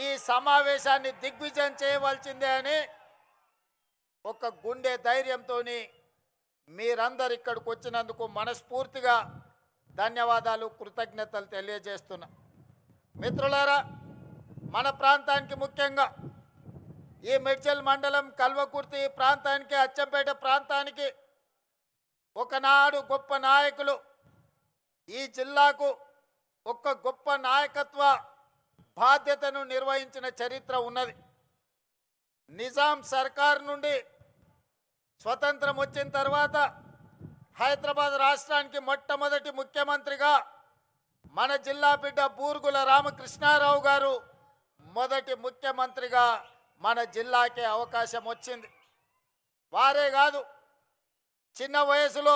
ఈ సమావేశాన్ని దిగ్విజయం చేయవలసిందే అని ఒక గుండె ధైర్యంతో మీరందరు ఇక్కడికి వచ్చినందుకు మనస్ఫూర్తిగా ధన్యవాదాలు కృతజ్ఞతలు తెలియజేస్తున్నా. మిత్రులారా, మన ప్రాంతానికి ముఖ్యంగా ఈ మేడ్చల్ మండలం కల్వకుర్తి ప్రాంతానికి అచ్చంపేట ప్రాంతానికి ఒకనాడు గొప్ప నాయకులు ఈ జిల్లాకు ఒక గొప్ప నాయకత్వ బాధ్యతను నిర్వహించిన చరిత్ర ఉన్నది. నిజాం సర్కార్ నుండి స్వతంత్రం వచ్చిన తర్వాత హైదరాబాద్ రాష్ట్రానికి మొట్టమొదటి ముఖ్యమంత్రిగా మన జిల్లా బిడ్డ బూరుగుల రామకృష్ణారావు గారు మొదటి ముఖ్యమంత్రిగా మన జిల్లాకే అవకాశం వచ్చింది. వారే కాదు, చిన్న వయసులో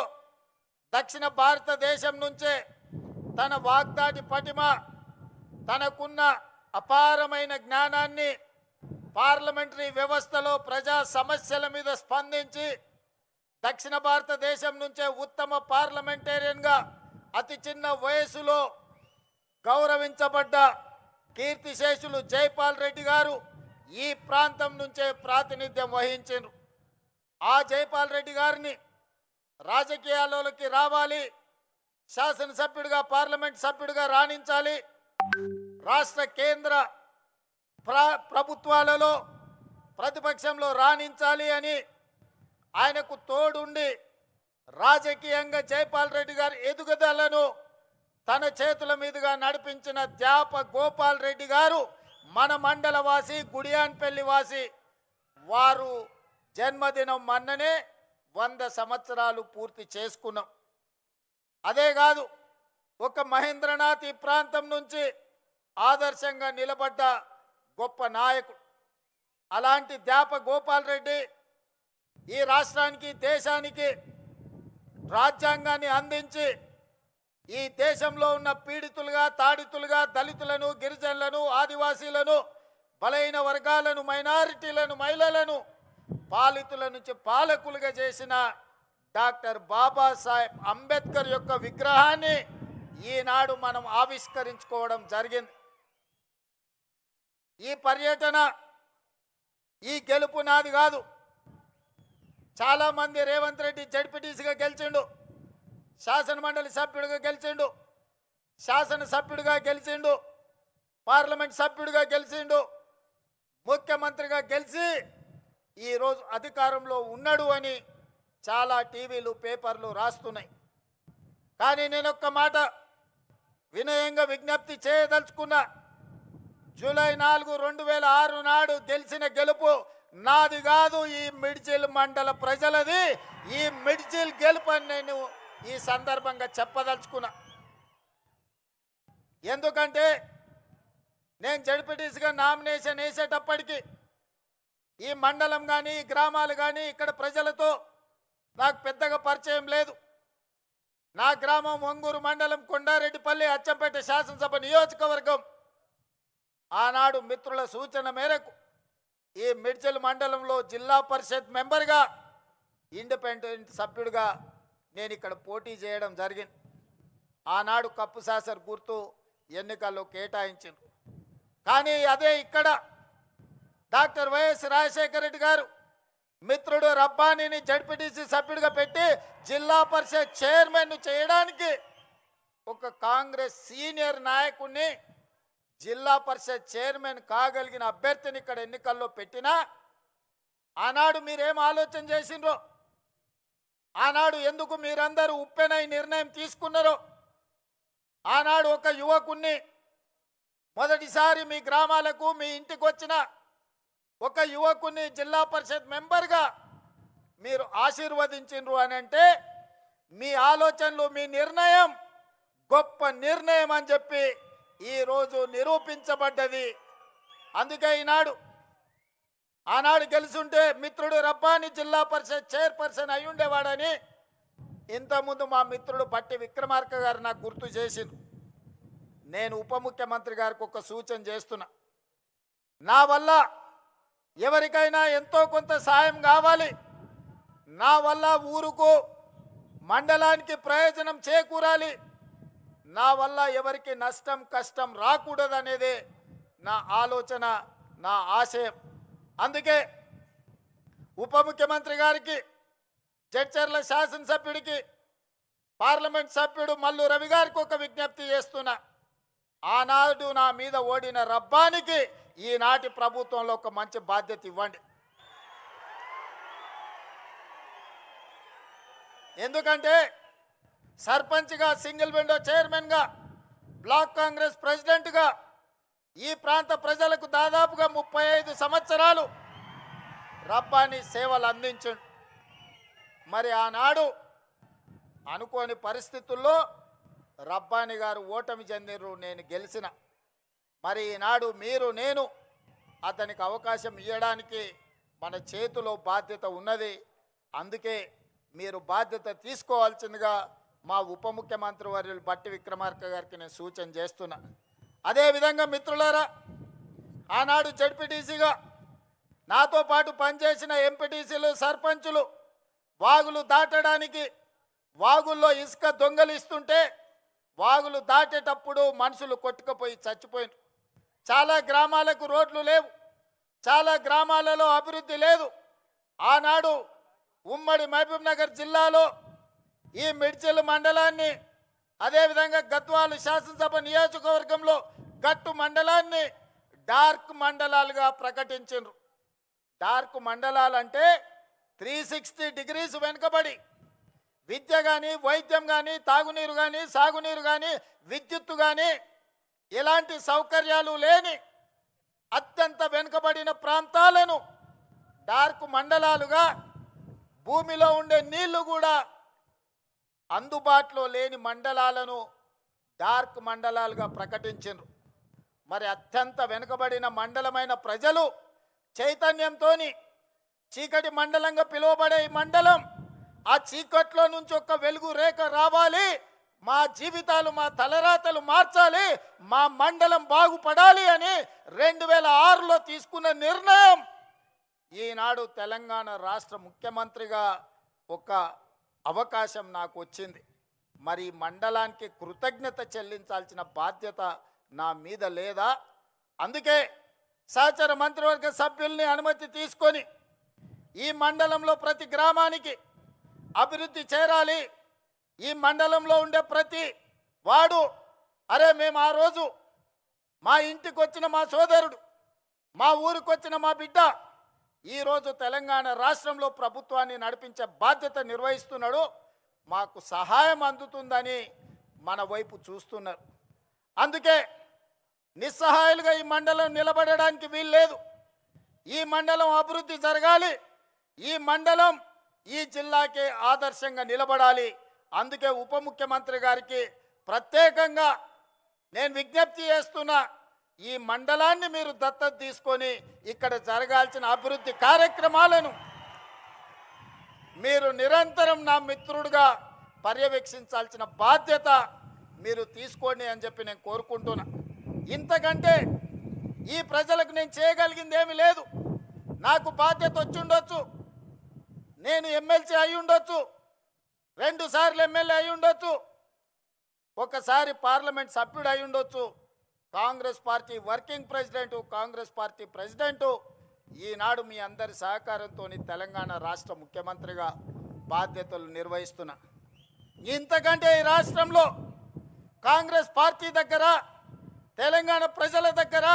దక్షిణ భారతదేశం నుంచే తన వాగ్దాటి పటిమ, తనకున్న అపారమైన జ్ఞానాన్ని పార్లమెంటరీ వ్యవస్థలో ప్రజా సమస్యల మీద స్పందించి దక్షిణ భారతదేశం నుంచే ఉత్తమ పార్లమెంటేరియన్గా అతి చిన్న వయసులో గౌరవించబడ్డ కీర్తిశేషులు జైపాల్ రెడ్డి గారు ఈ ప్రాంతం నుంచే ప్రాతినిధ్యం వహించారు. ఆ జైపాల్ రెడ్డి గారిని రాజకీయాల్లోకి రావాలి, శాసనసభ్యుడిగా పార్లమెంట్ సభ్యుడిగా రాణించాలి, రాష్ట్ర కేంద్ర ప్రభుత్వాలలో ప్రతిపక్షంలో రాణించాలి అని ఆయనకు తోడుండి రాజకీయంగా జైపాల్ రెడ్డి గారి ఎదుగుదలను తన చేతుల మీదుగా నడిపించిన ధ్యాప గోపాల్ రెడ్డి గారు మన మండలవాసి, గుడియాన్పల్లి వాసి. వారు జన్మదినం మొన్ననే 100 సంవత్సరాలు పూర్తి చేసుకున్నాం. అదే కాదు, ఒక మహేంద్రనాథ్ ఈ ప్రాంతం నుంచి ఆదర్శంగా నిలబడ్డ గొప్ప నాయకుడు. అలాంటి ధ్యాప గోపాల్ రెడ్డి ఈ రాష్ట్రానికి, దేశానికి రాజ్యాంగాన్ని అందించి ఈ దేశంలో ఉన్న పీడితులుగా, తాడితులుగా, దళితులను, గిరిజనులను, ఆదివాసీలను, బలైన వర్గాలను, మైనారిటీలను, మహిళలను పాలితుల నుంచి పాలకులుగా చేసిన డాక్టర్ బాబాసాహెబ్ అంబేద్కర్ యొక్క విగ్రహాన్ని ఈనాడు మనం ఆవిష్కరించుకోవడం జరిగింది. ఈ పర్యటన, ఈ గెలుపు నాది కాదు. చాలామంది రేవంత్ రెడ్డి జడ్పీటీసీగా గెలిచిండు, శాసనమండలి సభ్యుడిగా గెలిచిండు, శాసనసభ్యుడిగా గెలిచిండు, పార్లమెంట్ సభ్యుడిగా గెలిచిండు, ముఖ్యమంత్రిగా గెలిచి ఈరోజు అధికారంలో ఉన్నాడు అని చాలా టీవీలు, పేపర్లు రాస్తున్నాయి. కానీ నేను ఒక్క మాట వినయంగా విజ్ఞప్తి చేయదలుచుకున్నా. జూలై 4, 2006 నాడు గెలిచిన గెలుపు నాది కాదు, ఈ మిడ్జిల్ మండల ప్రజలది. ఈ మిడ్జిల్ గెలుపు అని నేను ఈ సందర్భంగా చెప్పదలుచుకున్నా. ఎందుకంటే నేను జడ్పీటీసీగా నామినేషన్ వేసేటప్పటికి ఈ మండలం కానీ, ఈ గ్రామాలు కానీ, ఇక్కడ ప్రజలతో నాకు పెద్దగా పరిచయం లేదు. నా గ్రామం ఒంగూరు మండలం, కొండారెడ్డిపల్లి, అచ్చంపేట శాసనసభ నియోజకవర్గం. ఆనాడు మిత్రుల సూచన మేరకు ఈ మిడ్చల్ మండలంలో జిల్లా పరిషత్ మెంబర్గా, ఇండిపెండెంట్ సభ్యుడిగా నేను ఇక్కడ పోటీ చేయడం జరిగింది. ఆనాడు కప్పు శాసర్ గుర్తు ఎన్నికల్లో కేటాయించింది. కానీ అదే ఇక్కడ డాక్టర్ వైఎస్ రాజశేఖర రెడ్డి గారు మిత్రుడు రబ్బానీని జడ్పీటీసీ సభ్యుడిగా పెట్టి జిల్లా పరిషత్ చైర్మన్ చేయడానికి ఒక కాంగ్రెస్ సీనియర్ నాయకుడిని, జిల్లా పరిషత్ చైర్మన్ కాగలిగిన అభ్యర్థిని ఇక్కడ ఎన్నికల్లో పెట్టినా ఆనాడు మీరేం ఆలోచన చేసిండ్రో, ఆనాడు ఎందుకు మీరందరూ ఉప్పెనై నిర్ణయం తీసుకున్నారో, ఆనాడు ఒక యువకుణ్ణి మొదటిసారి మీ గ్రామాలకు, మీ ఇంటికి వచ్చిన ఒక యువకుని జిల్లా పరిషత్ మెంబర్గా మీరు ఆశీర్వదించిండ్రు అని అంటే మీ ఆలోచనలు, మీ నిర్ణయం గొప్ప నిర్ణయం అని చెప్పి ఈరోజు నిరూపించబడ్డది. అందుకే ఆనాడు గెలుచుంటే మిత్రుడు రబ్బాని జిల్లా పరిషత్ చైర్పర్సన్ అయి ఉండేవాడని ఇంతకుముందు మా మిత్రుడు బట్టి విక్రమార్క గారు నాకు గుర్తు చేసింది. నేను ఉప ముఖ్యమంత్రి గారికి ఒక సూచన చేస్తున్నా. నా వల్ల ఎవరికైనా ఎంతో కొంత సాయం కావాలి, నా వల్ల ఊరుకు, మండలానికి ప్రయోజనం చేకూరాలి, నా వల్ల ఎవరికి నష్టం కష్టం రాకూడదనేదే నా ఆలోచన, నా ఆశయం. అందుకే ఉప ముఖ్యమంత్రి గారికి, జడ్చర్ల శాసనసభ్యుడికి, పార్లమెంట్ సభ్యుడు మల్లు రవి గారికి ఒక విజ్ఞప్తి చేస్తున్నా. ఆనాడు నా మీద ఓడిన రబ్బానికి ఈనాటి ప్రభుత్వంలో ఒక మంచి బాధ్యత ఇవ్వండి. ఎందుకంటే సర్పంచ్గా, సింగిల్ విండో చైర్మన్గా, బ్లాక్ కాంగ్రెస్ ప్రెసిడెంట్గా ఈ ప్రాంత ప్రజలకు దాదాపుగా 35 సంవత్సరాలు రబ్బాని సేవలు అందించండు. మరి ఆనాడు అనుకోని పరిస్థితుల్లో రబ్బాని గారు ఓటమి చెందిరు, నేను గెలిచిన. మరి ఈనాడు మీరు, నేను అతనికి అవకాశం ఇవ్వడానికి మన చేతిలో బాధ్యత ఉన్నది. అందుకే మీరు బాధ్యత తీసుకోవాల్సిందిగా మా ఉప ముఖ్యమంత్రి వర్యులు బట్టి విక్రమార్క గారికి నేను సూచన చేస్తున్నా. అదేవిధంగా మిత్రులారా, ఆనాడు జడ్పీటీసీగా నాతో పాటు పనిచేసిన ఎంపీటీసీలు, సర్పంచులు వాగులు దాటడానికి, వాగుల్లో ఇసుక దొంగలిస్తుంటే వాగులు దాటేటప్పుడు మనుషులు కొట్టుకుపోయి చచ్చిపోయినారు. చాలా గ్రామాలకు రోడ్లు లేవు, చాలా గ్రామాలలో అభివృద్ధి లేదు. ఆనాడు ఉమ్మడి మహబూబ్ నగర్ జిల్లాలో ఈ మిడ్చల్ మండలాన్ని, అదేవిధంగా గద్వాల శాసనసభ నియోజకవర్గంలో గట్టు మండలాన్ని డార్క్ మండలాలుగా ప్రకటించారు. డార్క్ మండలాలంటే 360 డిగ్రీస్ వెనుకబడి విద్య కానీ, వైద్యం కానీ, తాగునీరు కానీ, సాగునీరు కానీ, విద్యుత్తు కానీ ఎలాంటి సౌకర్యాలు లేని అత్యంత వెనుకబడిన ప్రాంతాలను డార్క్ మండలాలుగా, భూమిలో ఉండే నీళ్లు కూడా అందుబాటులో లేని మండలాలను డార్క్ మండలాలుగా ప్రకటించారు. మరి అత్యంత వెనుకబడిన మండలమైన ప్రజలు చైతన్యంతో చీకటి మండలంగా పిలువబడే ఈ మండలం, ఆ చీకట్లో నుంచి ఒక వెలుగు రేఖ రావాలి, మా జీవితాలు, మా తలరాతలు మార్చాలి, మా మండలం బాగుపడాలి అని 2006లో తీసుకున్న నిర్ణయం ఈనాడు తెలంగాణ రాష్ట్ర ముఖ్యమంత్రిగా ఒక అవకాశం నాకు వచ్చింది. మరి మండలానికి కృతజ్ఞత చెల్లించాల్సిన బాధ్యత నా మీద లేదా? అందుకే సహచర మంత్రివర్గ సభ్యుల్ని అనుమతి తీసుకొని ఈ మండలంలో ప్రతి గ్రామానికి అభివృద్ధి చేరాలి. ఈ మండలంలో ఉండే ప్రతి వాడు, అరే మేము ఆ రోజు మా ఇంటికి వచ్చిన మా సోదరుడు, మా ఊరికి వచ్చిన మా బిడ్డ ఈరోజు తెలంగాణ రాష్ట్రంలో ప్రభుత్వాన్ని నడిపించే బాధ్యత నిర్వహిస్తున్నాడు, మాకు సహాయం అందుతుందని మన వైపు చూస్తున్నారు. అందుకే నిస్సహాయాలుగా ఈ మండలం నిలబడడానికి వీల్లేదు. ఈ మండలం అభివృద్ధి జరగాలి, ఈ మండలం ఈ జిల్లాకే ఆదర్శంగా నిలబడాలి. అందుకే ఉప ముఖ్యమంత్రి గారికి ప్రత్యేకంగా నేను విజ్ఞప్తి చేస్తున్నా, ఈ మండలాన్ని మీరు దత్తత తీసుకొని ఇక్కడ జరగాల్సిన అభివృద్ధి కార్యక్రమాలను మీరు నిరంతరం నా మిత్రుడిగా పర్యవేక్షించాల్సిన బాధ్యత మీరు తీసుకోండి అని చెప్పి నేను కోరుకుంటున్నా. ఇంతకంటే ఈ ప్రజలకు నేను చేయగలిగింది ఏమీ లేదు. నాకు బాధ్యత వచ్చి ఉండొచ్చు, నేను ఎమ్మెల్సీ అయి ఉండొచ్చు, 2 సార్లు ఎమ్మెల్యే అయి ఉండొచ్చు, ఒకసారి పార్లమెంట్ సభ్యుడు అయి ఉండొచ్చు, Congress party working president, Congress party president, ఈనాడు మీ అందరి సహకారంతో తెలంగాణ రాష్ట్ర ముఖ్యమంత్రిగా బాధ్యతలు నిర్వహిస్తున్నా. ఇంతకంటే ఈ రాష్ట్రంలో కాంగ్రెస్ పార్టీ దగ్గర, తెలంగాణ ప్రజల దగ్గర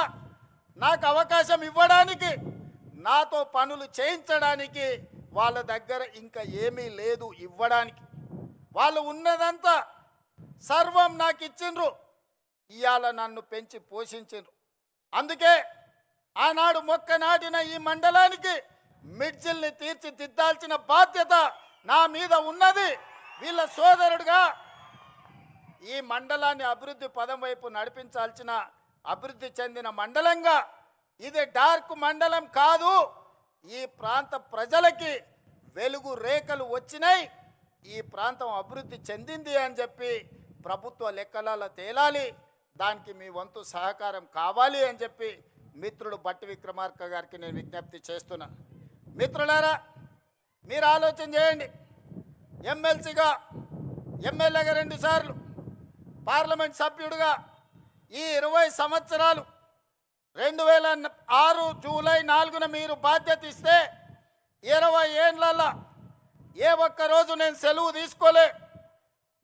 నాకు అవకాశం ఇవ్వడానికి, నాతో పనులు చేయించడానికి వాళ్ళ దగ్గర ఇంకా ఏమీ లేదు ఇవ్వడానికి. వాళ్ళు ఉన్నదంతా సర్వం నాకు ఇచ్చిండ్రు, ఇవాళ నన్ను పెంచి పోషించిండ్రు. అందుకే ఆనాడు మొక్క నాటిన ఈ మండలానికి మిడ్జిల్ని తీర్చిదిద్దాల్సిన బాధ్యత నా మీద ఉన్నది. వీళ్ళ సోదరుడుగా ఈ మండలాన్ని అభివృద్ధి పదం వైపు నడిపించాల్సిన, అభివృద్ధి చెందిన మండలంగా, ఇది డార్క్ మండలం కాదు. ఈ ప్రాంత ప్రజలకి వెలుగు రేఖలు వచ్చినాయి, ఈ ప్రాంతం అభివృద్ధి చెందింది అని చెప్పి ప్రభుత్వ లెక్కలలో తేలాలి. దానికి మీ వంతు సహకారం కావాలి అని చెప్పి మిత్రుడు బట్టి విక్రమార్క గారికి నేను విజ్ఞప్తి చేస్తున్నా. మిత్రులారా, మీరు ఆలోచన చేయండి. ఎమ్మెల్సీగా, ఎమ్మెల్యేగా 2 సార్లు, పార్లమెంట్ సభ్యుడిగా ఈ 20 సంవత్సరాలు 2006 జూలై 4న మీరు బాధ్యత ఇస్తే 20 ఏళ్లలో ఏ ఒక్క రోజు నేను సెలవు తీసుకోలే.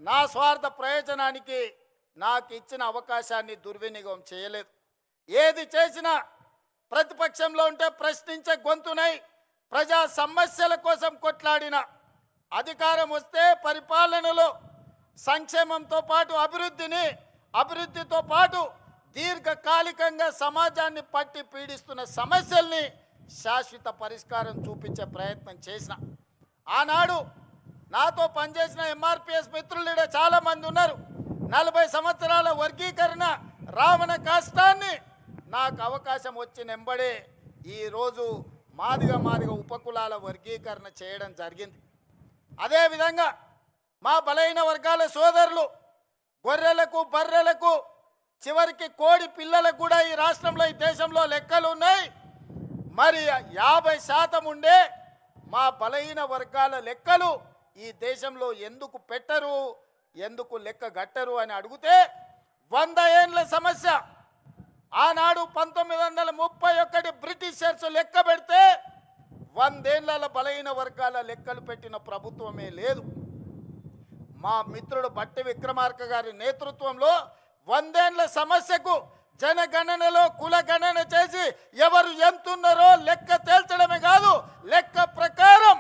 నా స్వార్థ ప్రయోజనానికి నాకు ఇచ్చిన అవకాశాన్ని దుర్వినియోగం చేయలేదు. ఏది చేసినా ప్రతిపక్షంలో ఉంటే ప్రశ్నించే గొంతునై ప్రజా సమస్యల కోసం కొట్లాడిన, అధికారం వస్తే పరిపాలనలో సంక్షేమంతో పాటు అభివృద్ధితో పాటు దీర్ఘకాలికంగా సమాజాన్ని పట్టి పీడిస్తున్న సమస్యల్ని శాశ్వత పరిష్కారం చూపించే ప్రయత్నం చేసిన. ఆనాడు నాతో పనిచేసిన ఎంఆర్పిఎస్ మిత్రులు చాలామంది ఉన్నారు. 40 సంవత్సరాల వర్గీకరణ రావణ కష్టాన్ని నాకు అవకాశం వచ్చిన వెంబడే ఈరోజు మాదిగ ఉపకులాల వర్గీకరణ చేయడం జరిగింది. అదేవిధంగా మా బలైన వర్గాల సోదరులు గొర్రెలకు బర్రెలకు చివరికి కోడి పిల్లలకు కూడా ఈ రాష్ట్రంలో ఈ దేశంలో లెక్కలు ఉన్నాయి. మరి 50% ఉండే మా బలహీన వర్గాల లెక్కలు ఈ దేశంలో ఎందుకు పెట్టరు, ఎందుకు లెక్క గట్టరు అని అడిగితే 100 ఏళ్ల సమస్య. ఆనాడు 1931 బ్రిటిషర్స్ లెక్క పెడితే 100 ఏళ్ల బలహీన వర్గాల లెక్కలు పెట్టిన ప్రభుత్వమే లేదు. మా మిత్రుడు బట్టి విక్రమార్క గారి నేతృత్వంలో 100 ఏళ్ల సమస్యకు జనగణనలో కులగణన చేసి ఎవరు ఎంతున్నారో లెక్క తేల్చడమే కాదు, లెక్క ప్రకారం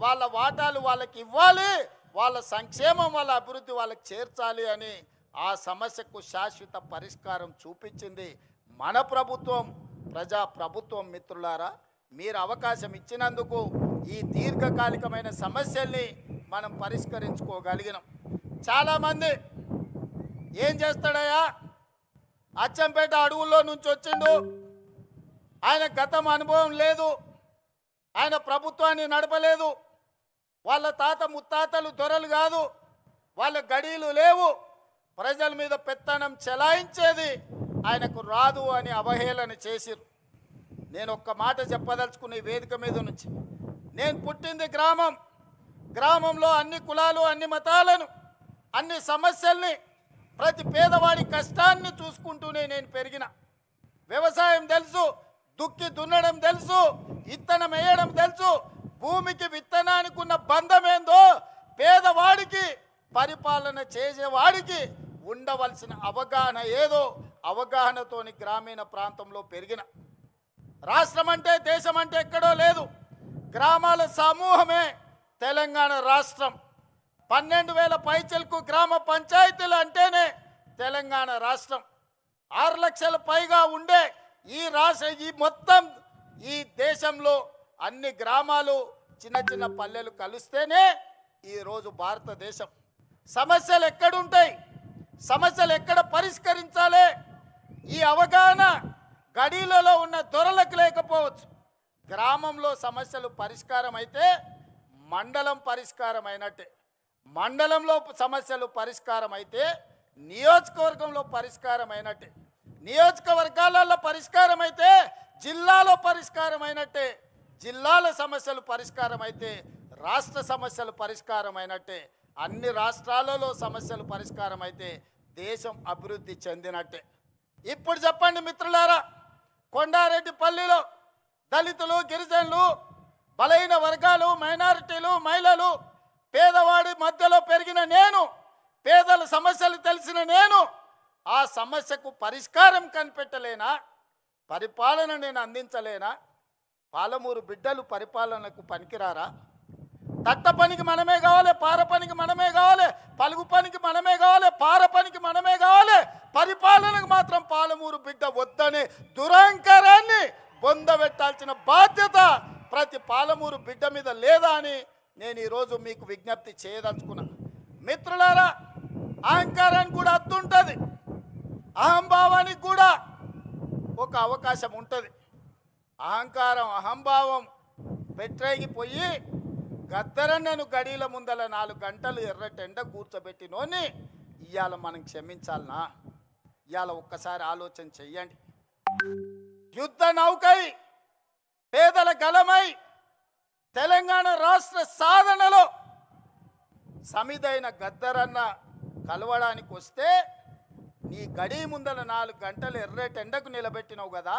వాళ్ళ వాటాలు వాళ్ళకి ఇవ్వాలి, వాళ్ళ సంక్షేమం వాళ్ళ అభివృద్ధి వాళ్ళకి చేర్చాలి అని ఆ సమస్యకు శాశ్వత పరిష్కారం చూపించింది మన ప్రభుత్వం, ప్రజా ప్రభుత్వం. మిత్రులారా, మీరు అవకాశం ఇచ్చినందుకు ఈ దీర్ఘకాలికమైన సమస్యల్ని మనం పరిష్కరించుకోగలిగినాం. చాలామంది ఏం చేస్తాడయ్యా, అచ్చంపేట అడవుల్లో నుంచి వచ్చిండు, ఆయన గతం అనుభవం లేదు, ఆయన ప్రభుత్వాన్ని నడపలేదు, వాళ్ళ తాత ముత్తాతలు దొరలు కాదు, వాళ్ళ గడీలు లేవు, ప్రజల మీద పెత్తనం చెలాయించేది ఆయనకు రాదు అని అవహేళన చేసిరు. నేను ఒక్క మాట చెప్పదలుచుకున్న ఈ వేదిక మీద నుంచి, నేను పుట్టింది గ్రామంలో అన్ని కులాలు అన్ని మతాలను అన్ని సమస్యల్ని ప్రతి పేదవాడి కష్టాన్ని చూసుకుంటూనే నేను పెరిగిన. వ్యవసాయం తెలుసు, దుక్కి దున్నడం తెలుసు, విత్తనం వేయడం తెలుసు, భూమికి విత్తనానికి ఉన్న బంధం ఏందో పేదవాడికి పరిపాలన చేసేవాడికి ఉండవలసిన అవగాహన ఏదో అవగాహనతోని గ్రామీణ ప్రాంతంలో పెరిగిన. రాష్ట్రం అంటే దేశం అంటే ఎక్కడో లేదు, గ్రామాల సమూహమే తెలంగాణ రాష్ట్రం. 12,000 పైచలకు గ్రామ పంచాయతీలు అంటేనే తెలంగాణ రాష్ట్రం. 6 లక్షల పైగా ఉండే ఈ మొత్తం ఈ దేశంలో అన్ని గ్రామాలు చిన్న పల్లెలు కలిస్తేనే ఈరోజు భారతదేశం. సమస్యలు ఎక్కడుంటాయి, సమస్యలు ఎక్కడ పరిష్కరించాలి, ఈ అవగాహన గడీలలో ఉన్న దొరలకు లేకపోవచ్చు. గ్రామంలో సమస్యలు పరిష్కారం అయితే మండలం పరిష్కారం అయినట్టే, మండలంలో సమస్యలు పరిష్కారం అయితే నియోజకవర్గంలో పరిష్కారం అయినట్టే, నియోజకవర్గాలలో పరిష్కారం అయితే జిల్లాలో పరిష్కారం అయినట్టే, జిల్లాల సమస్యలు పరిష్కారం అయితే రాష్ట్ర సమస్యలు పరిష్కారం అయినట్టే, అన్ని రాష్ట్రాలలో సమస్యలు పరిష్కారం అయితే దేశం అభివృద్ధి చెందినట్టే. ఇప్పుడు చెప్పండి మిత్రులారా, కొండారెడ్డిపల్లిలో దళితులు, గిరిజనులు, బలహీన వర్గాలు, మైనారిటీలు, మహిళలు, పేదవాడి మధ్యలో పెరిగిన నేను, పేదల సమస్యలు తెలిసిన నేను ఆ సమస్యకు పరిష్కారం కనిపెట్టలేనా, పరిపాలన నేను అందించలేనా? పాలమూరు బిడ్డలు పరిపాలనకు పనికిరారా? తట్ట పనికి మనమే కావాలి, పార పనికి మనమే కావాలి, పలుగు పనికి మనమే కావాలి, పార పనికి మనమే కావాలి, పరిపాలనకు మాత్రం పాలమూరు బిడ్డ వద్దనే దురహంకారాన్ని బొందబెట్టాల్సిన బాధ్యత ప్రతి పాలమూరు బిడ్డ మీద లేదా అని నేను ఈరోజు మీకు విజ్ఞప్తి చేయదలుచుకున్నా. మిత్రులారా, అహంకారానికి కూడా అద్దుంటుంది, అహంభావానికి కూడా ఒక అవకాశం ఉంటుంది. అహంకారం అహంభావం పెట్టేగిపోయి గద్దరన్నను గడీల ముందల 4 గంటలు ఎర్రటెండ కూర్చోబెట్టినోని ఇవాళ మనం క్షమించాలనా? ఇవాళ ఒక్కసారి ఆలోచన చెయ్యండి. యుద్ధ నౌకై పేదల గలమై తెలంగాణ రాష్ట్ర సాధనలో సమిదైన గద్దరన్న కలవడానికి వస్తే నీ గడి ముందల 4 గంటలు ఎర్రటెండకు నిలబెట్టినావు కదా,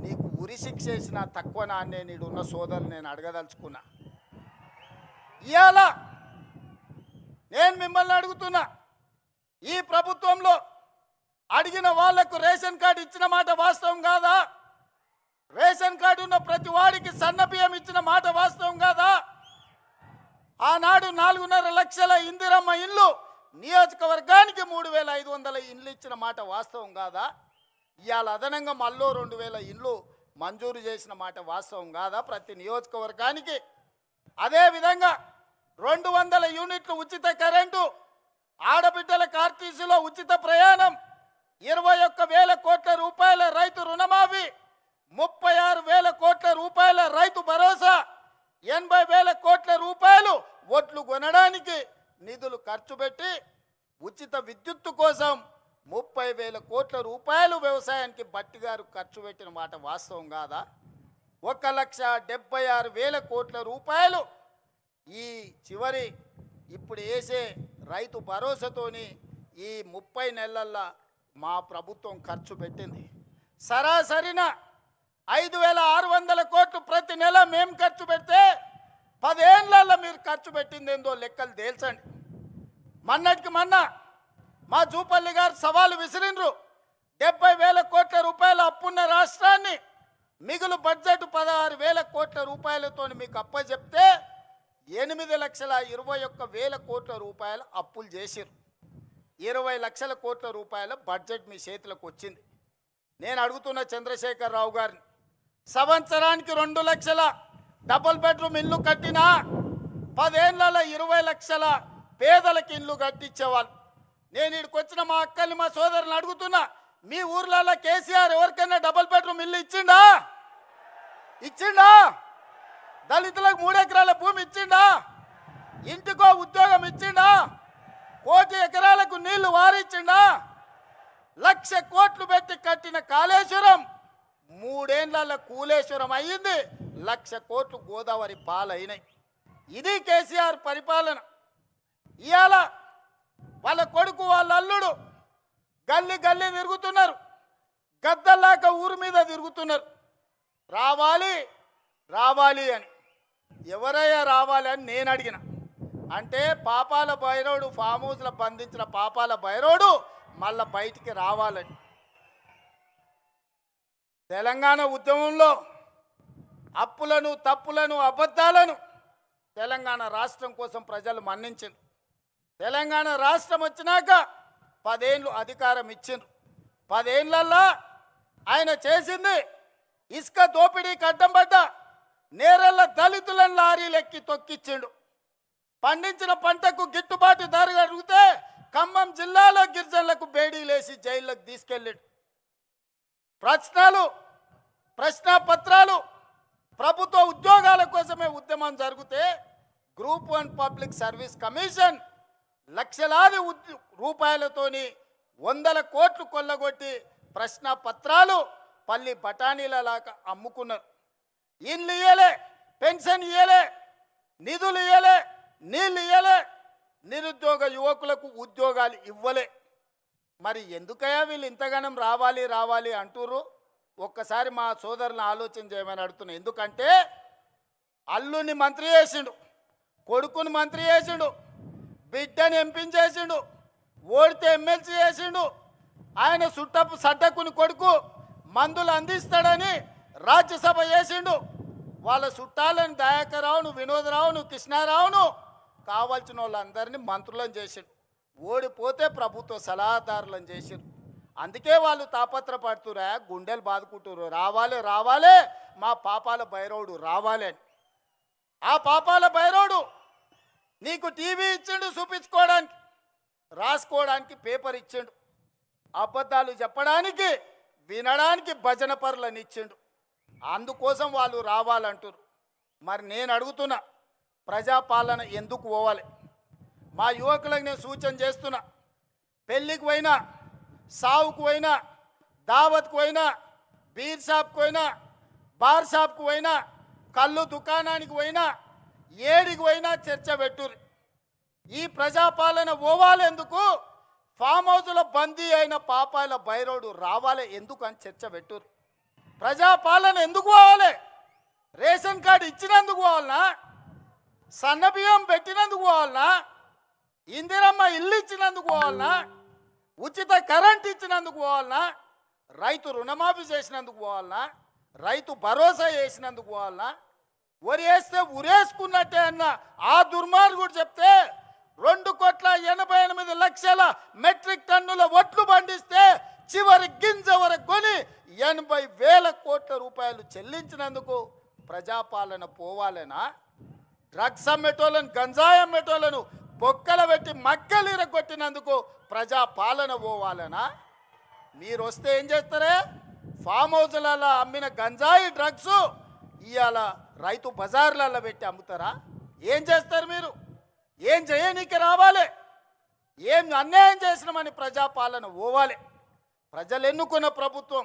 నీకు ఉరి శిక్ష వేసిన తక్కువ నాన్నే నీడున్న సోదరులు నేను అడగదలుచుకున్నా. ఇవాళ నేను మిమ్మల్ని అడుగుతున్నా, ఈ ప్రభుత్వంలో అడిగిన వాళ్లకు రేషన్ కార్డు ఇచ్చిన మాట వాస్తవం కాదా? రేషన్ కార్డు ఉన్న ప్రతి వాడికి సన్న బియ్యం ఇచ్చిన మాట వాస్తవం కాదా? ఆనాడు 4.5 లక్షల ఇందిరమ్మ ఇల్లు, నియోజకవర్గానికి 3,500 ఇండ్లు ఇచ్చిన మాట వాస్తవం కాదా? ఇవాళ అదనంగా మళ్ళీ 2,000 ఇండ్లు మంజూరు చేసిన మాట వాస్తవం కాదా ప్రతి నియోజకవర్గానికి? అదేవిధంగా 200 యూనిట్లు ఉచిత కరెంటు, ఆడబిడ్డల ఆర్టీసీలో ఉచిత ప్రయాణం, 21,000 కోట్ల రూపాయల రైతు రుణమాఫీ, 36,000 కోట్ల రూపాయల రైతు భరోసా, 80,000 కోట్ల రూపాయలు ఒట్లు కొనడానికి నిధులు ఖర్చు పెట్టి, ఉచిత విద్యుత్తు కోసం 30,000 కోట్ల రూపాయలు వ్యవసాయానికి బట్టి గారు ఖర్చు పెట్టిన మాట వాస్తవం కాదా? 1,76,000 కోట్ల రూపాయలు ఈ చివరి ఇప్పుడు వేసే రైతు భరోసాతోని ఈ 30 నెలల్లో మా ప్రభుత్వం ఖర్చు పెట్టింది. సరాసరిన 5,600 కోట్లు ప్రతి నెల మేము ఖర్చు పెడితే 10 ఏళ్లలో మీరు ఖర్చు పెట్టింది ఏందో లెక్కలు తేల్చండి. మొన్నటికి మొన్న మా జూపల్లి గారు సవాలు విసిరిండ్రు. 70,000 కోట్ల రూపాయల అప్పున్న రాష్ట్రాన్ని మిగులు బడ్జెట్ 16,000 కోట్ల రూపాయలతో మీకు అప్పచెప్తే 8,21,000 కోట్ల రూపాయల అప్పులు చేసిరు. 20 లక్షల కోట్ల రూపాయల బడ్జెట్ మీ చేతులకు వచ్చింది. నేను అడుగుతున్న చంద్రశేఖర్ రావు గారిని, సంవత్సరానికి 2 లక్షల డబుల్ బెడ్రూమ్ ఇల్లు కట్టినా 10 ఏళ్లలో 20 లక్షల పేదలకు ఇల్లు కట్టించేవాళ్ళు. నేను ఇక్కడికి వచ్చిన మా అక్కల్ని మా సోదరుని అడుగుతున్నా, మీ ఊర్లలో కేసీఆర్ ఎవరికైనా డబుల్ బెడ్రూమ్ ఇల్లు ఇచ్చిండా? దళితులకు 3 ఎకరాల భూమి ఇచ్చిండా? ఇంటికో ఉద్యోగం ఇచ్చిండా? 1,00,00,000 ఎకరాలకు నీళ్లు వారిచ్చిండా? 1,00,000 కోట్లు పెట్టి కట్టిన కాళేశ్వరం 3 ఏళ్లలో కూలేశ్వరం అయ్యింది. 1,00,000 కోట్లు గోదావరి పాలైనాయి. ఇది కేసీఆర్ పరిపాలన. ఇవాళ వాళ్ళ కొడుకు వాళ్ళ అల్లుడు గల్లీ గల్లీ తిరుగుతున్నారు, గద్దల్లాక ఊరి మీద తిరుగుతున్నారు. రావాలి రావాలి అని. ఎవరయ్యా రావాలి అని నేను అడిగిన. అంటే పాపాల భైరవుడు ఫామ్ హౌస్లో బంధించిన పాపాల భైరవుడు మళ్ళా బయటికి రావాలని. తెలంగాణ ఉద్యమంలో అప్పులను, తప్పులను, అబద్ధాలను తెలంగాణ రాష్ట్రం కోసం ప్రజలు మన్నించారు. తెలంగాణ రాష్ట్రం వచ్చినాక 10 ఏళ్ళు అధికారం ఇచ్చిండ్రు. 10 ఏళ్లల్లో ఆయన చేసింది ఇసుక దోపిడీకి అడ్డం పడ్డ నేరళ్ళ దళితులను లారీలు ఎక్కి తొక్కిచ్చిండు. పండించిన పంటకు గిట్టుబాటు ధర అడిగితే ఖమ్మం జిల్లాలో గిరిజనులకు బేడీలేసి జైల్లోకి తీసుకెళ్ళాడు. ప్రశ్నాపత్రాలు ప్రభుత్వ ఉద్యోగాల కోసమే ఉద్యమం జరిగితే గ్రూప్ 1 పబ్లిక్ సర్వీస్ కమిషన్ లక్షలాది రూపాయలతోని 100 కోట్లు కొల్లగొట్టి ప్రశ్నాపత్రాలు పల్లి బఠానీలలాగా అమ్ముకున్నారు. ఇల్లు ఇయ్యలే, పెన్షన్ ఇయ్యలే, నిధులు ఇయ్యలే, నీళ్ళు ఇయ్యలే, నిరుద్యోగ యువకులకు ఉద్యోగాలు ఇవ్వలే. మరి ఎందుకయ్యా వీళ్ళు ఇంతగానం రావాలి రావాలి అంటుర్రు? ఒక్కసారి మా సోదరులను ఆలోచన చేయమని అడుగుతున్నా. ఎందుకంటే అల్లుని మంత్రి చేసిండు, కొడుకుని మంత్రి చేసిండు, బిడ్డని ఎంపీని చేసిండు, ఓడితే ఎమ్మెల్సీ చేసిండు. ఆయన సడ్డకుని కొడుకు మందులు అందిస్తాడని రాజ్యసభ చేసిండు. వాళ్ళ చుట్టాలని దయాకర్రావును, వినోదరావును, కృష్ణారావును కావాల్సిన వాళ్ళందరినీ మంత్రులను చేసిండు. ఓడిపోతే ప్రభుత్వ సలహాదారులను చేసిండు. అందుకే వాళ్ళు తాపత్రపడుతురా, గుండెలు బాదుకుంటున్నారు, రావాలి రావాలి మా పాపాల భైరవుడు రావాలి అని. ఆ పాపాల భైరవుడు నీకు టీవీ ఇచ్చిండు చూపించుకోవడానికి, రాసుకోవడానికి పేపర్ ఇచ్చిండు, అబద్ధాలు చెప్పడానికి వినడానికి భజన పరులను ఇచ్చిండు. అందుకోసం వాళ్ళు రావాలంటారు. మరి నేను అడుగుతున్నా, ప్రజాపాలన ఎందుకు పోవాలి? మా యువకులకు నేను సూచన చేస్తున్నా, పెళ్ళికి పోయినా, సావుకు పోయినా, దావత్కు పోయినా, బీర్ షాప్కి పోయినా, బార్ షాప్కి పోయినా, కళ్ళు దుకాణానికి పోయినా, ఏడికి పోయినా చర్చ పెట్టుర్రు. ఈ ప్రజాపాలన పోవాలి ఎందుకు? ఫామ్ హౌస్లో బందీ అయిన పాపాల బైరోడు రావాలి ఎందుకు అని చర్చ పెట్టురు. ప్రజాపాలన ఎందుకు పోవాలి? రేషన్ కార్డు ఇచ్చినందుకు పోవాలనా? సన్నబియ్యం పెట్టినందుకు పోవాలనా? ఇందిరమ్మ ఇల్లు ఇచ్చినందుకు పోవాలనా? ఉచిత కరెంట్ ఇచ్చినందుకు పోవాలనా? రైతు రుణమాఫీ చేసినందుకు పోవాలనా? రైతు భరోసా చేసినందుకు పోవాలనా? వరి వేస్తే ఉరేసుకున్నట్టే అన్న ఆ దుర్మార్గుడు చెప్తే 2,88,00,000 మెట్రిక్ టన్నుల ఒట్లు పండిస్తే చివరి గింజ వరకు కొని 80,000 కోట్ల రూపాయలు చెల్లించినందుకు ప్రజాపాలన పోవాలనా? డ్రగ్స్ అమ్మేటోళ్ళను, గంజాయి అమ్మేటోళ్ళను బొక్కల పెట్టి మక్కలు ఇరగొట్టినందుకు ప్రజాపాలన పోవాలనా? మీరు వస్తే ఏం చేస్తారే? ఫామ్ హౌస్లలో అమ్మిన గంజాయి డ్రగ్స్ ఇవాళ రైతు బజార్లలో పెట్టి అమ్ముతారా? ఏం చేస్తారు మీరు? ఏం చేయనీకి రావాలి? ఏం అన్యాయం చేసినామని ప్రజాపాలన పోవాలి. ప్రజలు ఎన్నుకున్న ప్రభుత్వం,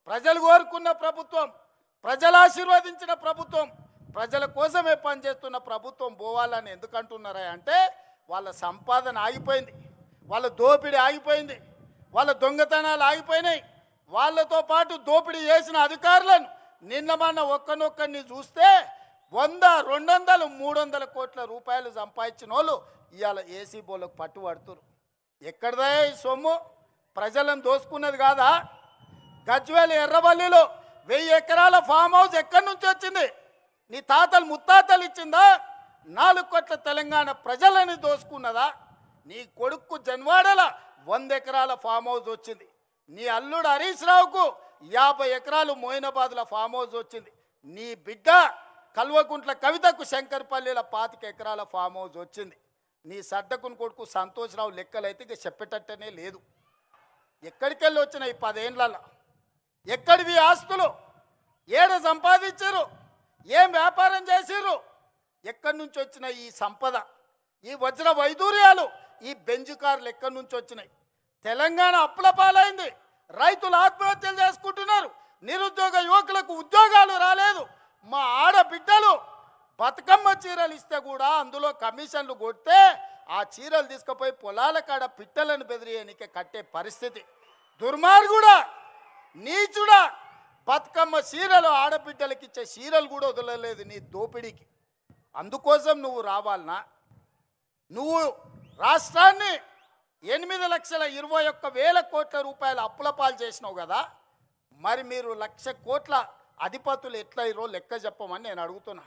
ప్రజలు కోరుకున్న ప్రభుత్వం, ప్రజలు ఆశీర్వదించిన ప్రభుత్వం, ప్రజల కోసమే పనిచేస్తున్న ప్రభుత్వం పోవాలని ఎందుకంటున్నారా అంటే వాళ్ళ సంపాదన ఆగిపోయింది, వాళ్ళ దోపిడీ ఆగిపోయింది, వాళ్ళ దొంగతనాలు ఆగిపోయినాయి. వాళ్ళతో పాటు దోపిడీ చేసిన అధికారులను నిన్న మొన్న ఒక్కనొక్కరిని చూస్తే 100, 200, 300 కోట్ల రూపాయలు సంపాదించిన వాళ్ళు ఇవాళ ఏసీ బోలకు పట్టుబడుతురు. ఎక్కడదా ఈ సొమ్ము? ప్రజలను దోసుకున్నది కాదా? గజ్వేల్ ఎర్రవల్లిలో 1000 ఎకరాల ఫామ్ హౌస్ ఎక్కడి నుంచి వచ్చింది? నీ తాతలు ముత్తాతలు ఇచ్చిందా? 4 కోట్ల తెలంగాణ ప్రజలని దోసుకున్నదా? నీ కొడుకు జన్వాడల 100 ఎకరాల ఫామ్ హౌస్ వచ్చింది. నీ అల్లుడు హరీష్ రావుకు 50 ఎకరాలు మోయినాబాద్ల ఫామ్ హౌస్ వచ్చింది. నీ బిడ్డ కల్వకుంట్ల కవితకు శంకర్పల్లిల 25 ఎకరాల ఫామ్ హౌస్ వచ్చింది. నీ సడ్డకుని కొడుకు సంతోష్రావు లెక్కలైతే ఇక చెప్పేటట్టనే లేదు. ఎక్కడికెళ్ళి వచ్చినాయి 10 ఏండ్లలో? ఎక్కడివి ఆస్తులు? ఏడ సంపాదించారు? ఏం వ్యాపారం చేసిర్రు? ఎక్కడి నుంచి వచ్చిన ఈ సంపద, ఈ వజ్ర వైదూర్యాలు, ఈ బెంజ్ కార్లు ఎక్కడి నుంచి వచ్చినాయి? తెలంగాణ అప్పుల పాలైంది. రైతులు ఆత్మహత్యలు చేసుకుంటున్నారు. నిరుద్యోగ యువకులకు ఉద్యోగాలు రాలేదు. మా ఆడబిడ్డలు బతుకమ్మ చీరలు ఇస్తే కూడా అందులో కమిషన్లు కొడితే ఆ చీరలు తీసుకుపోయి పొలాల కాడ పిట్టలను బెదిరియనికే కట్టే పరిస్థితి. దుర్మార్గుడా, నీచుడా, బతుకమ్మ చీరలు ఆడబిడ్డలకి ఇచ్చే చీరలు కూడా వదలలేదు నీ దోపిడీకి. అందుకోసం నువ్వు రావాలనా? నువ్వు రాష్ట్రాన్ని 8,21,000 కోట్ల రూపాయల అప్పుల పాలు చేసినావు కదా. మరి మీరు 1,00,000 కోట్ల అధిపతులు ఎట్లయిరో లెక్క చెప్పమని నేను అడుగుతున్నా.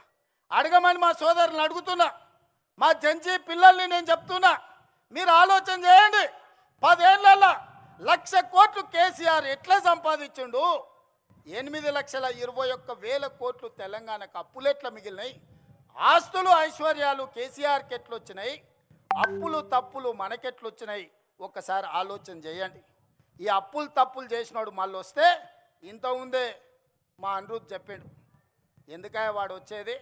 అడగమని మా సోదరులను అడుగుతున్నా. మా జంజీ పిల్లల్ని నేను చెప్తున్నా. మీరు ఆలోచన చేయండి. 10 ఏళ్లలో 1,00,000 కోట్లు కేసీఆర్ ఎట్లా సంపాదించిండు? 8,21,000 కోట్లు తెలంగాణకు అప్పులు ఎట్లా మిగిలినాయి? ఆస్తులు ఐశ్వర్యాలు కేసీఆర్కి ఎట్లొచ్చినాయి? అప్పులు తప్పులు మనకెట్లొచ్చినాయి? ఒక్కసారి ఆలోచన చేయండి. ఈ అప్పులు తప్పులు చేసినాడు మళ్ళీ వస్తే ఇంతకుముందే మా అనిరుద్ధ్ చెప్పాడు. ఎందుకయ్యా వాడు వచ్చేది?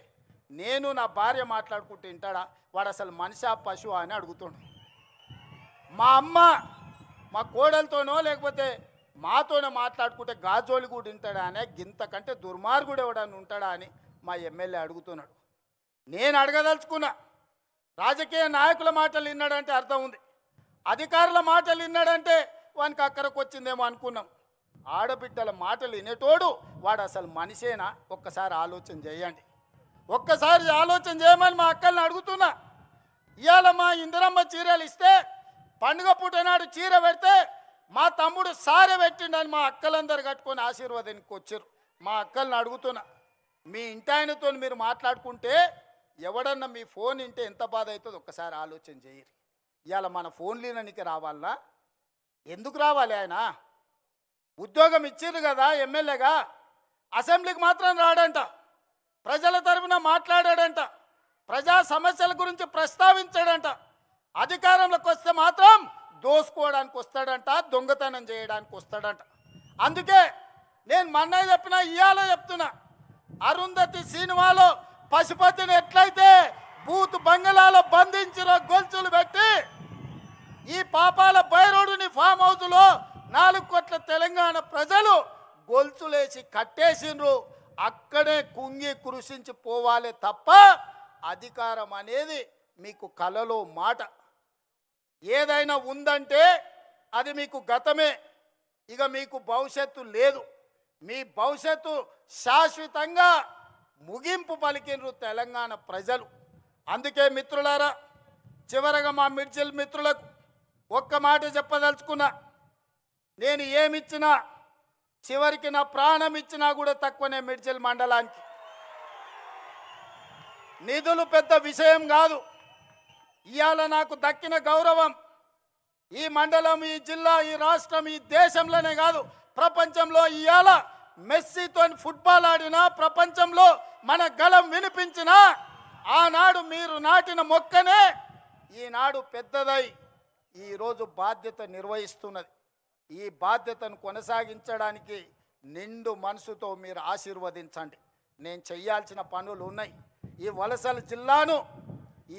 నేను నా భార్య మాట్లాడుకుంటూ వింటాడా? వాడు అసలు మనిషా పశువా అని అడుగుతాడు. మా అమ్మ మా కోడలతోనో లేకపోతే మాతోనే మాట్లాడుకుంటే గాజోలి కూడా వింటాడా అనే గింతకంటే దుర్మార్గుడు ఎవడని ఉంటాడా అని మా ఎమ్మెల్యే అడుగుతున్నాడు. నేను అడగదలుచుకున్నా. రాజకీయ నాయకుల మాటలు విన్నాడంటే అర్థం ఉంది, అధికారుల మాటలు విన్నాడంటే వానికి అక్కడికి వచ్చిందేమో అనుకున్నాం. ఆడబిడ్డల మాటలు వినేటోడు వాడు అసలు మనిషేనా? ఒక్కసారి ఆలోచన చేయండి. ఒక్కసారి ఆలోచన చేయమని మా అక్కల్ని అడుగుతున్నా. ఇవాళ మా ఇందిరమ్మ చీరలు ఇస్తే పండుగ పూట నాడు చీర పెడితే మా తమ్ముడు సారె పెట్టిండని మా అక్కలందరూ కట్టుకొని ఆశీర్వాదానికి వచ్చారు. మా అక్కల్ని అడుగుతున్నా, మీ ఇంటి ఆయనతో మీరు మాట్లాడుకుంటే ఎవడన్నా మీ ఫోన్ వింటే ఎంత బాధ అవుతుందో ఒక్కసారి ఆలోచన చేయరు. ఇవాళ మన ఫోన్లు వినడానికి రావాలనా? ఎందుకు రావాలి? ఆయన ఉద్యోగం ఇచ్చిర్రు కదా ఎమ్మెల్యేగా, అసెంబ్లీకి మాత్రం రాడంట, ప్రజల తరఫున మాట్లాడాడంట, ప్రజా సమస్యల గురించి ప్రస్తావించాడంట. అధికారంలోకి వస్తే మాత్రం దోసుకోవడానికి వస్తాడంట, దొంగతనం చేయడానికి వస్తాడంట. అందుకే నేను మొన్న చెప్పినా ఇవాళ చెప్తున్నా, అరుంధతి సినిమాలో పశుపతిని ఎట్లయితే బూత్ బంగళాలో బంధించిన గొలుసులు పెట్టి ఈ పాపాల బైరోడుని ఫామ్ హౌస్లో 4 కోట్ల తెలంగాణ ప్రజలు గొలుసులేసి కట్టేసిండ్రు. అక్కడే కుంగి కృషించి పోవాలి తప్ప అధికారం అనేది మీకు కలలో మాట. ఏదైనా ఉందంటే అది మీకు గతమే. ఇక మీకు భవిష్యత్తు లేదు. మీ భవిష్యత్తు శాశ్వతంగా ముగింపు పలికినరు తెలంగాణ ప్రజలు. అందుకే మిత్రులారా, చివరగా మా మిడ్జిల్ మిత్రులకు ఒక్క మాట చెప్పదలుచుకున్నా. నేను ఏమిచ్చినా, చివరికి నా ప్రాణం ఇచ్చినా కూడా తక్కువనే మిడ్జిల్ మండలానికి. నిధులు పెద్ద విషయం కాదు. ఇవాళ నాకు దక్కిన గౌరవం ఈ మండలం, ఈ జిల్లా, ఈ రాష్ట్రం, ఈ దేశంలోనే కాదు, ప్రపంచంలో ఇవాళ మెస్సీతో ఫుట్బాల్ ఆడినా, ప్రపంచంలో మన గళం వినిపించినా, ఆనాడు మీరు నాటిన మొక్కనే ఈనాడు పెద్దదై ఈరోజు బాధ్యత నిర్వహిస్తున్నది. ఈ బాధ్యతను కొనసాగించడానికి నిండు మనసుతో మీరు ఆశీర్వదించండి. నేను చేయాల్సిన పనులు ఉన్నాయి. ఈ వలసల జిల్లాను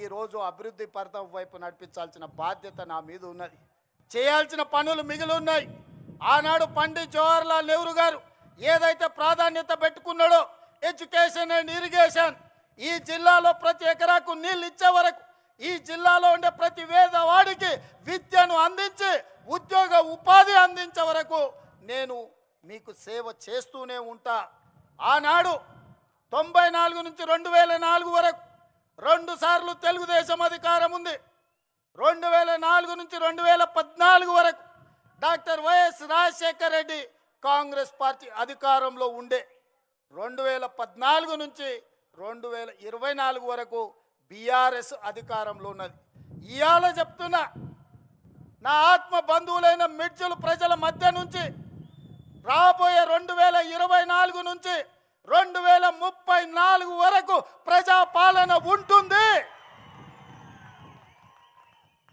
ఈరోజు అభివృద్ధి పథం వైపు నడిపించాల్సిన బాధ్యత నా మీద ఉన్నది. చేయాల్సిన పనులు మిగిలి ఉన్నాయి. ఆనాడు పండిత్ జవహర్లాల్ నెహ్రూ గారు ఏదైతే ప్రాధాన్యత పెట్టుకున్నాడో ఎడ్యుకేషన్ అండ్ ఇరిగేషన్, ఈ జిల్లాలో ప్రతి ఎకరాకు నీళ్ళు ఇచ్చే వరకు, ఈ జిల్లాలో ఉండే ప్రతి పేదవాడికి విద్యను అందించి ఉద్యోగ ఉపాధి అందించే వరకు నేను మీకు సేవ చేస్తూనే ఉంటా. ఆనాడు 94 నుంచి 2004 వరకు 2 సార్లు తెలుగుదేశం అధికారం ఉంది. 2004 నుంచి 2014 వరకు doctor YS Rajasekhar Reddy Congress party అధికారంలో ఉండే. 2014 నుంచి 2024 వరకు బీఆర్ఎస్ అధికారంలో ఉన్నది. ఇవాళ చెప్తున్నా, నా ఆత్మ బంధువులైన మిడ్జిల్ ప్రజల మధ్య నుంచి రాబోయే 2024 నుంచి 2034 వరకు ప్రజాపాలన ఉంటుంది.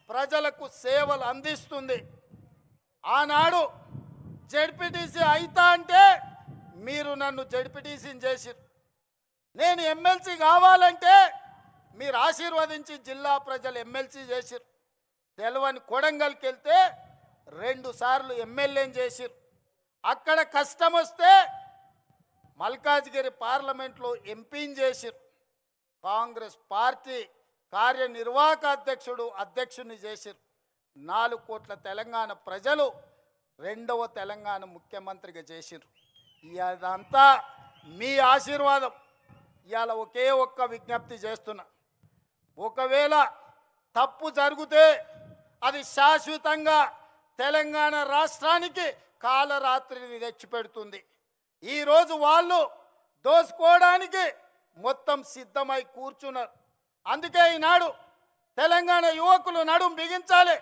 ప్రజలకు సేవలు అందిస్తుంది. ఆనాడు జడ్పీటీసీ అయితా అంటే మీరు నన్ను జడ్పీటీసీని చేసిరు. నేను ఎమ్మెల్సీ కావాలంటే మీరు ఆశీర్వదించి జిల్లా ప్రజలు ఎమ్మెల్సీ చేసిరు. తెలవని కొడంగల్కి వెళ్తే 2 సార్లు ఎమ్మెల్యేని చేసిరు. అక్కడ కష్టం వస్తే మల్కాజ్గిరి పార్లమెంట్లో ఎంపీని చేసిరు. కాంగ్రెస్ పార్టీ కార్యనిర్వాహక అధ్యక్షుడిని చేసిరు. 4 కోట్ల తెలంగాణ ప్రజలు 2వ తెలంగాణ ముఖ్యమంత్రిగా చేసిరు. ఇదంతా మీ ఆశీర్వాదం. ఇవాళ ఒకే ఒక్క విజ్ఞప్తి చేస్తున్నా, ఒకవేళ తప్పు జరిగితే అది శాశ్వతంగా తెలంగాణ రాష్ట్రానికి కాలరాత్రిని తెచ్చిపెడుతుంది. ఈరోజు వాళ్ళు దోసుకోవడానికి మొత్తం సిద్ధమై కూర్చున్నారు. అందుకే ఈనాడు తెలంగాణ యువకులు నడుం బిగించాలి.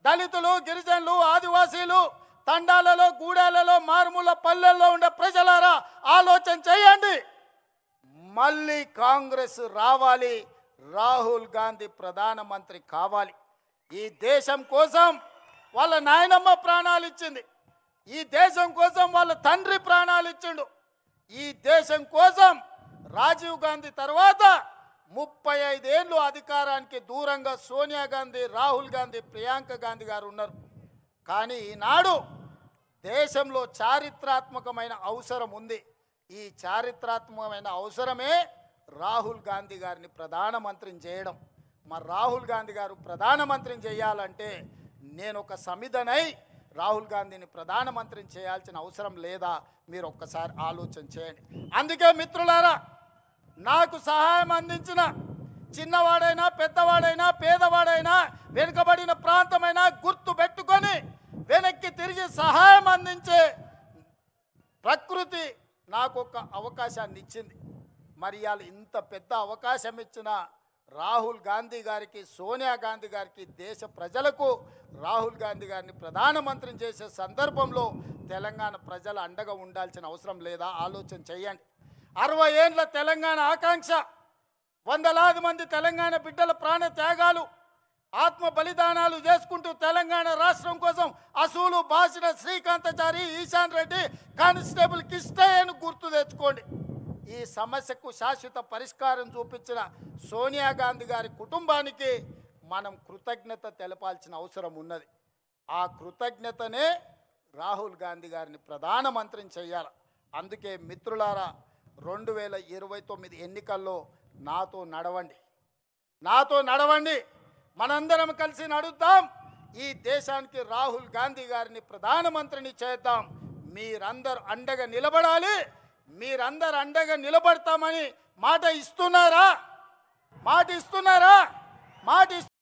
దళితులు, గిరిజనులు, ఆదివాసీలు, తండాలలో, గూడాలలో, మారుమూల పల్లెల్లో ఉండే ప్రజలారా ఆలోచన చేయండి. మళ్ళీ కాంగ్రెస్ రావాలి, రాహుల్ గాంధీ ప్రధానమంత్రి కావాలి. ఈ దేశం కోసం వాళ్ళ నాయనమ్మ ప్రాణాలు ఇచ్చింది. ఈ దేశం కోసం వాళ్ళ తండ్రి ప్రాణాలు ఇచ్చిండు. ఈ దేశం కోసం రాజీవ్ గాంధీ తర్వాత 35 ఏళ్ళు అధికారానికి దూరంగా సోనియా గాంధీ, రాహుల్ గాంధీ, ప్రియాంక గాంధీ గారు ఉన్నారు. కానీ ఈనాడు దేశంలో చారిత్రాత్మకమైన అవసరం ఉంది. ఈ చారిత్రాత్మకమైన అవసరమే రాహుల్ గాంధీ గారిని ప్రధానమంత్రిని చేయడం. మరి రాహుల్ గాంధీ గారు ప్రధానమంత్రిని చేయాలంటే నేను ఒక సమిధనై రాహుల్ గాంధీని ప్రధానమంత్రిని చేయాల్సిన అవసరం లేదా? మీరు ఒక్కసారి ఆలోచన చేయండి. అందుకే మిత్రులారా, నాకు సహాయం అందించిన చిన్నవాడైనా, పెద్దవాడైనా, పేదవాడైనా, వెనుకబడిన ప్రాంతమైనా గుర్తు పెట్టుకొని వెనక్కి తిరిగి సహాయం అందించే ప్రకృతి నాకు ఒక అవకాశాన్ని ఇచ్చింది. మరి ఇవాళ ఇంత పెద్ద అవకాశం ఇచ్చిన రాహుల్ గాంధీ గారికి, సోనియా గాంధీ గారికి, దేశ ప్రజలకు రాహుల్ గాంధీ గారిని ప్రధానమంత్రిని చేసే సందర్భంలో తెలంగాణ ప్రజల అండగా ఉండాల్సిన అవసరం లేదా? ఆలోచన చేయండి. 60 ఏళ్ళ తెలంగాణ ఆకాంక్ష, వందలాది మంది తెలంగాణ బిడ్డల ప్రాణ త్యాగాలు, ఆత్మ బలిదానాలు చేసుకుంటూ తెలంగాణ రాష్ట్రం కోసం అసూలు బాసిన శ్రీకాంతాచారి, ఈశాన్ రెడ్డి, కానిస్టేబుల్ కిష్టయ్యను గుర్తు తెచ్చుకోండి. ఈ సమస్యకు శాశ్వత పరిష్కారం చూపించిన సోనియా గాంధీ గారి కుటుంబానికి మనం కృతజ్ఞత తెలపాల్సిన అవసరం ఉన్నది. ఆ కృతజ్ఞతనే రాహుల్ గాంధీ గారిని ప్రధానమంత్రిని చేయాలి. అందుకే మిత్రులారా, 2029 ఎన్నికల్లో నాతో నడవండి. మనందరం కలిసి నడుద్దాం. ఈ దేశానికి రాహుల్ గాంధీ గారిని ప్రధానమంత్రిని చేద్దాం. మీరందరూ అండగా నిలబడాలి. మీరందరూ అండగా నిలబడతామని మాట ఇస్తున్నారా? మాట ఇస్తున్నారా? మాట